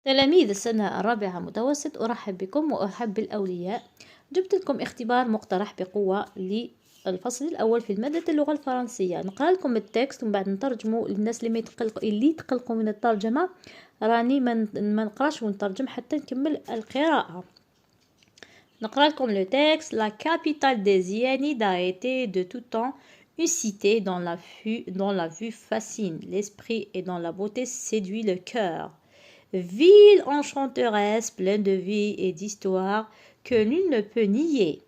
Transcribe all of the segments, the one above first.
تلاميذ السنة الرابعة متوسط، أرحب بكم وأرحب بالأولياء. جبت لكم اختبار مقترح بقوة للفصل الأول في مادة اللغة الفرنسية. نقرأ لكم التكست ومن بعد نترجموا للناس اللي يتقلقوا من الترجمة. راني ما نقراش ونترجم حتى نكمل القراءة. نقرأ لكم le texte. La capitale des Ianides a été de tout temps une cité dont la vue fascine l'esprit et dont la beauté séduit le cœur. Ville enchanteresse, pleine de vie et d'histoire que nul ne peut nier.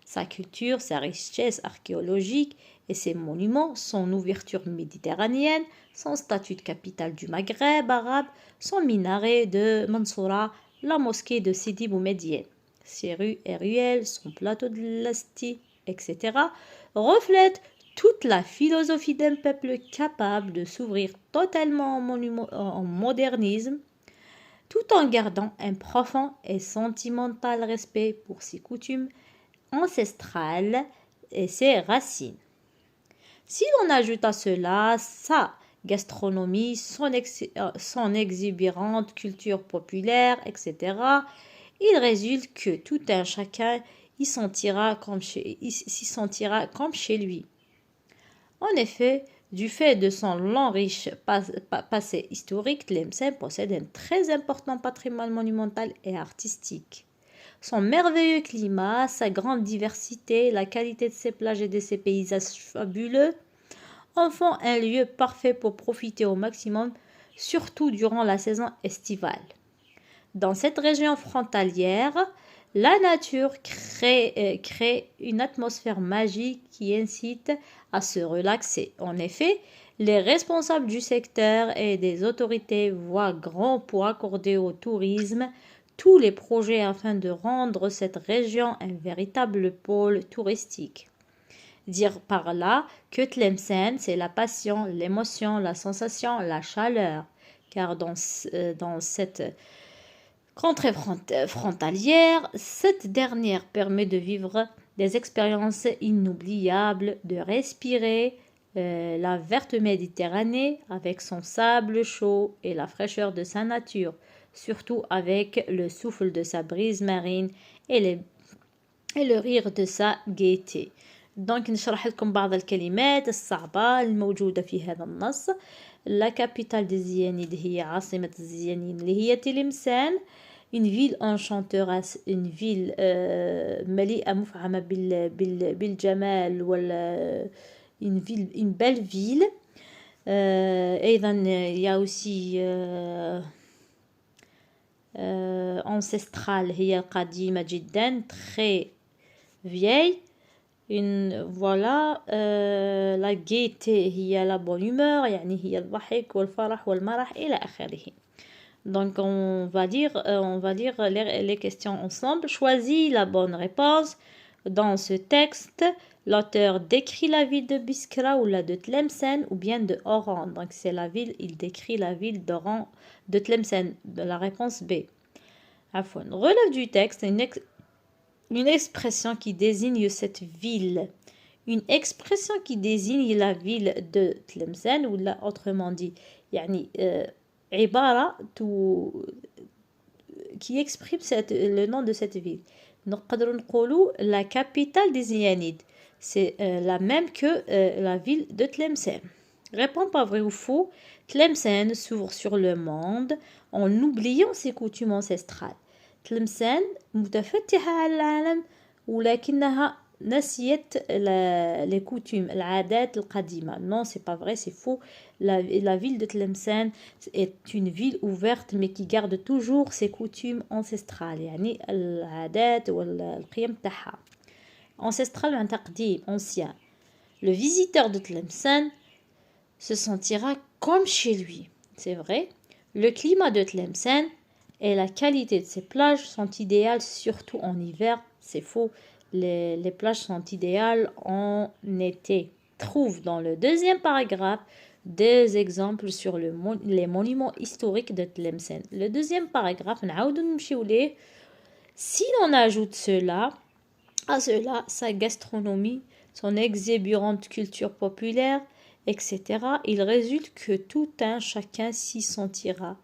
Sa culture, sa richesse archéologique et ses monuments, son ouverture méditerranéenne, son statut de capitale du Maghreb arabe, son minaret de Mansoura, la mosquée de Sidi Boumediene, ses rues et ruelles, son plateau de Lasti, etc., reflètent toute la philosophie d'un peuple capable de s'ouvrir totalement en modernisme, tout en gardant un profond et sentimental respect pour ses coutumes ancestrales et ses racines. Si l'on ajoute à cela sa gastronomie, son exubérante culture populaire, etc., il résulte que tout un chacun s'y sentira comme chez lui. En effet, du fait de son long riche passé historique, Tlemcen possède un très important patrimoine monumental et artistique. Son merveilleux climat, sa grande diversité, la qualité de ses plages et de ses paysages fabuleux en font un lieu parfait pour profiter au maximum, surtout durant la saison estivale. Dans cette région frontalière, la nature crée une atmosphère magique qui incite à se relaxer. En effet, les responsables du secteur et des autorités voient grand pour accorder au tourisme tous les projets afin de rendre cette région un véritable pôle touristique. Dire par là que Tlemcen, c'est la passion, l'émotion, la sensation, la chaleur, car dans cette contrée frontalière, cette dernière permet de vivre des expériences inoubliables, de respirer la verte Méditerranée avec son sable chaud et la fraîcheur de sa nature, surtout avec le souffle de sa brise marine et le rire de sa gaieté. دونك نشرح لكم بعض الكلمات الصعبة الموجودة في هذا النص. لا كابيتال دي زيانيد هي عاصمة الزيانين اللي هي تلمسان. une ville enchanteresse, une ville مليئة مفعمة بالجمال une belle ville. أيضا il y a aussi ancestrale هي قديمة جدا, très vieille. Voilà, la gaieté هي la bonne humeur, يعني هي الضحك والفرح والمرح إلى آخره. Donc on va lire les questions ensemble. Choisis la bonne réponse. Dans ce texte, l'auteur décrit la ville de Biskra ou la de Tlemcen ou bien de Oran. Donc c'est la ville, il décrit la ville d'Oran, de Tlemcen. La réponse B. Afwan. Relève du texte une expression qui désigne cette ville. Une expression qui désigne la ville de Tlemcen ou là, autrement dit, يعني عبارة qui exprime le nom de cette ville. نقدر نقولوا la capitale des Ianides. C'est la même que la ville de Tlemcen. Réponds pas vrai ou faux. Tlemcen s'ouvre sur le monde en oubliant ses coutumes ancestrales. تلمسان متفتحة على العالم ولكنها نسيت les coutumes, العادات القديمة. Non, c'est pas vrai, c'est faux. La ville de Tlemcen est une ville ouverte mais qui garde toujours ses coutumes ancestrales, يعني العادات والقيم تاعها. Ancestral معناتها قديم, ancien. Le visiteur de Tlemcen se sentira comme chez lui. C'est vrai. Le climat de Tlemcen et la qualité de ces plages sont idéales, surtout en hiver. C'est faux. Les plages sont idéales en été. Trouve dans le deuxième paragraphe des exemples sur les monuments historiques de Tlemcen. Le deuxième paragraphe, si l'on ajoute à cela sa gastronomie, son exubérante culture populaire, etc., il résulte que tout un chacun s'y sentira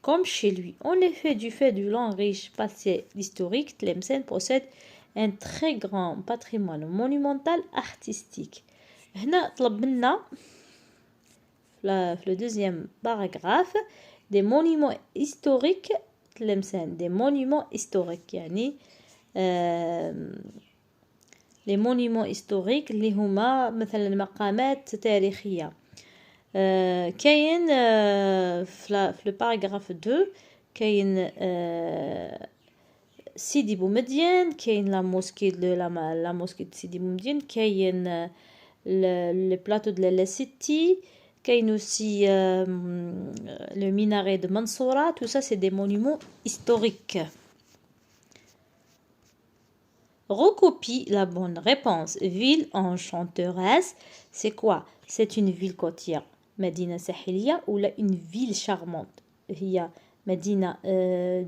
comme chez lui. En effet, du fait du long riche passé historique, Tlemcen possède un très grand patrimoine monumental artistique. هنا طلب منا في le deuxième paragraphe des monuments historiques تلمسان des monuments historiques يعني les monuments historiques اللي هما مثلا مقامات تاريخية كاين في le paragraphe 2 كاين سيدي بومدين كاين لا موسكي لا موسكي de سيدي بومدين كاين le plateau de la City كاين aussi le minaret de Mansoura. Tout ça c'est des monuments historiques. Recopie la bonne réponse. Ville enchanteresse, c'est quoi? C'est une ville côtière مدينة ساحلية ولا une ville charmante هي مدينة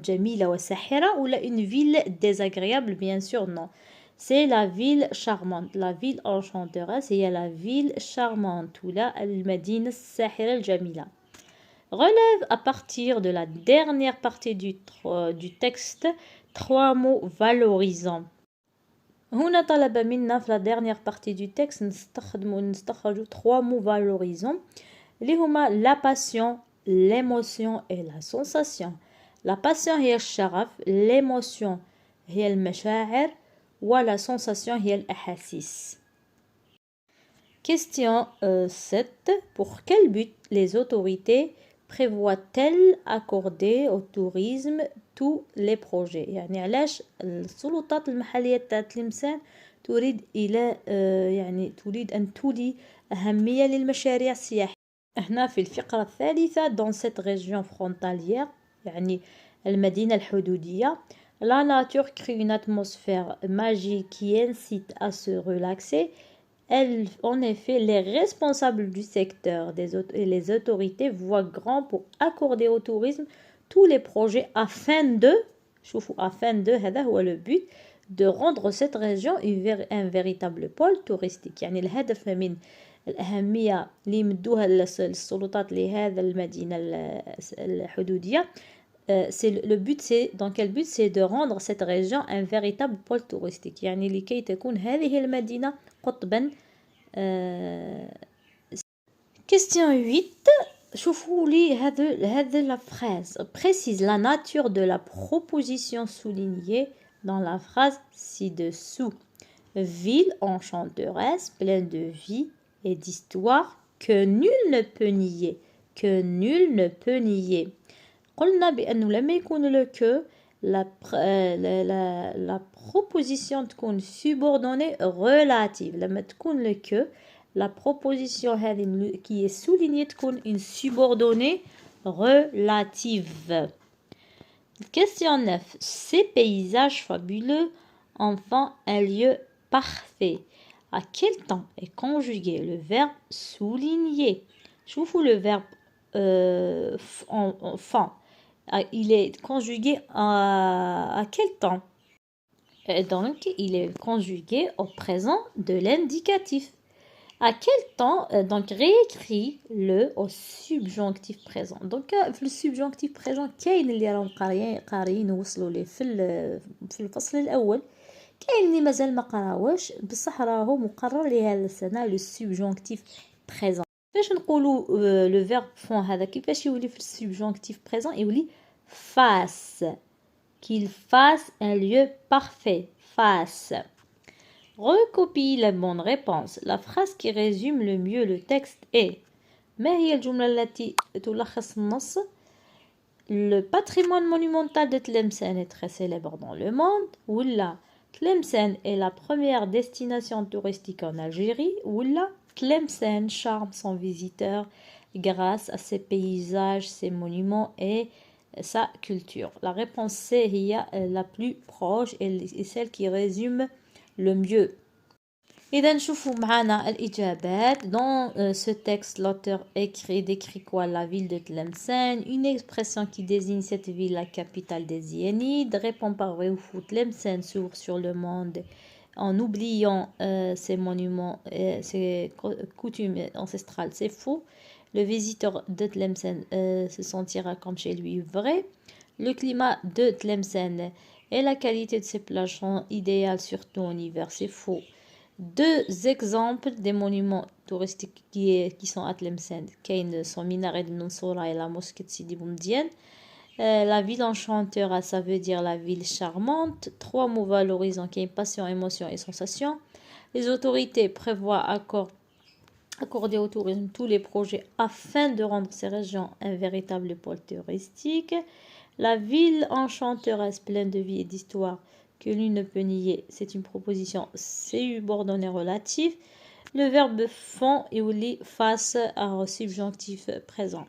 جميلة وساحرة ولا une ville désagréable? Bien sûr non, c'est la ville charmante. La ville enchanteresse هي la ville charmante ولا المدينة الساحرة الجميلة. Relève à partir de la dernière partie du texte 3 mots valorisants. هنا طلب منا في la dernière partie du texte نستخرجوا 3 mots valorisants اللي هما la passion, l'émotion et la sensation. La passion هي الشغف, l'émotion هي المشاعر ولا sensation هي الأحاسيس. Question 7. Pour quel but les autorités prévoient-elles accorder au tourisme tous les projets؟ يعني علاش السلطات المحلية تاع تلمسان تريد تريد أن تولي أهمية للمشاريع السياحية. هنا في الفقرة الثالثة dans cette région frontalière يعني المدينة الحدودية la nature crée une atmosphère magique qui incite à se relaxer. En effet, les responsables du secteur et les autorités voient grand pour accorder au tourisme tous les projets afin de هذا هو le but de rendre cette région un véritable pôle touristique. يعني الهدف من الأهمية اللي يمدوها السلطات لهذا المدينة الحدودية le but c'est dans quel but c'est de rendre cette région un véritable pôle touristique. يعني لكي تكون هذه المدينة قطبا. Question 8. شوفوا لي هذا la phrase. Précise la nature de la proposition soulignée dans la phrase ci-dessous. Ville enchanteresse, pleine de vie et d'histoire que nul ne peut nier. Que nul ne peut nier. قلنا بأنه لما يكون le que la proposition تكون subordonnée relative. لما تكون le que la proposition qui est soulignée تكون une subordonnée relative. Question 9. Ces paysages fabuleux en font un lieu parfait. À quel temps est conjugué le verbe souligner? شوفوا le verbe enfant. Il est conjugué à quel temps? Et donc, il est conjugué au présent de l'indicatif. À quel temps? Donc, réécris-le au subjonctif présent. Donc, le subjonctif présent كاين اللي راهم قاريين وصلوا ليه في الفصل الأول. كاين اللي مازال ما قراوش بصح راهو مقرر لهذا السنة le subjonctif présent. فاش نقولوا le verbe font هذا كيفاش يولي في السubjonctif présent؟ يولي fasse, qu'il fasse un lieu parfait. Fasse. Recopie la bonne réponse. La phrase qui résume le mieux le texte est ما هي الجملة التي تلخص النص؟ Le patrimoine monumental de Tlemcen est très célèbre dans le monde. ولا Tlemcen est la première destination touristique en Algérie. ولا Tlemcen charme son visiteur grâce à ses paysages, ses monuments et sa culture. La réponse C هي la plus proche et celle qui résume le mieux. إذا نشوفوا معنا الإجابات. Dans ce texte, l'auteur décrit quoi? La ville de Tlemcen, une expression qui désigne cette ville, la capitale des Yénides. Répond par vrai ou faux. Tlemcen s'ouvre sur le monde en oubliant ses monuments, ses coutumes ancestrales. C'est faux. Le visiteur de Tlemcen se sentira comme chez lui. Vrai. Le climat de Tlemcen et la qualité de ses plages sont idéales, surtout en hiver. C'est faux. Deux exemples des monuments touristiques qui sont à Tlemcen. Kain son minaret de Mansoura et la mosquée de Sidi Boumediene. La ville enchanteur, ça veut dire la ville charmante. Trois mots valorisants qui est passion, émotion et sensation. Les autorités prévoient accorder au tourisme tous les projets afin de rendre ces régions un véritable pôle touristique. La ville enchanteresse pleine de vie et d'histoire que l'une ne peut nier. C'est une proposition subordonnée relative. Le verbe fond et ouli face à un subjonctif présent.